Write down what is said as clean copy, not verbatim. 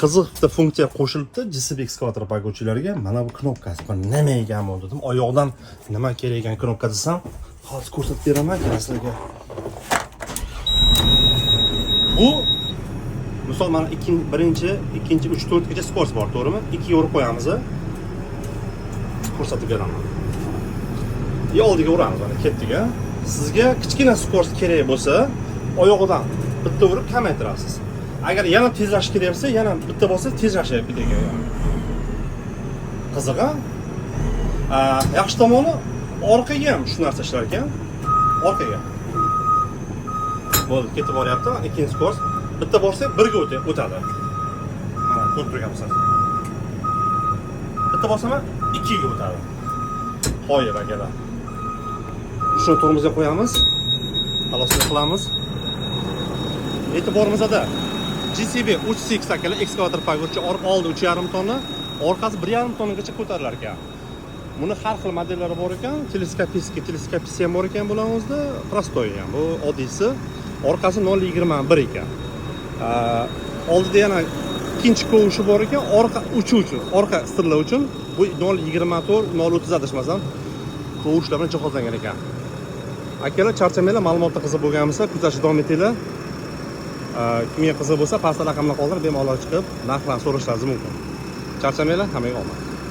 qiziq bitta funksiya qo'shilibdi JCB ekskavator poygovchilariga. Mana bu knopkasi. Bu nima ekan bu dedim. Oyoqdan nima kerak ekan knopka desam, hozir ko'rsatib beraman sizlarga. Bu misol mana birinchi, ikkinchi, 3, 4 gacha skors bor, to'g'rimi? 2 yorib qo'yamiz. Ko'rsatib beraman. Oldiga uramiz, mana ketdik. Sizga kichkina skors kerak bo'lsa, oyog'idan bitta urib kamaytirasiz. Agar yana tezlash kerak bo'lsa, yana bitta bo'lsa tezlashib ketadi. Qiziq-a? Yaxshi tomoni orqaga ham shu narsa ishlar ekan. Orqaga. Bo'ldi, ketib boryapti. Ikkinchi skors. Bitta borsa birga o'tadi. Mana ko'rib turgansiz. Bitta bo'lsa ham 2 ga o'tadi. Qo'yib akalar. Shuni to'g'rimizga qo'yamiz. Xalosini qilamiz. E'tiborimizda JCB 36 akalar ekskavator poygovchi oldi 3,5 tonna, orqasi 1,5 tonnagacha ko'tarilar ekan. Buni har xil modellari bor ekan, teleskopisi ham bor ekan bularning o'zida, prostoy ham. Bu oddiysi, orqasi 0,21 ekan. Oldida yana ikkinchi kovushi bor ekan, orqa uchi uchun, orqa stirlar uchun bu 0,24, 0,30 adashmasam kovushlar bilan jihozlangan ekan. Akalar, charchamanglar, ma'lumotda qiziq bo'lgan bo'lsa, kuzatishni davom etinglar. Kimga qiziq bo'lsa, pastda raqamlar qoldirib, bemalol chiqib, narxlarni so'rashlaringiz mumkin. Charchamanglar, hammaga omad.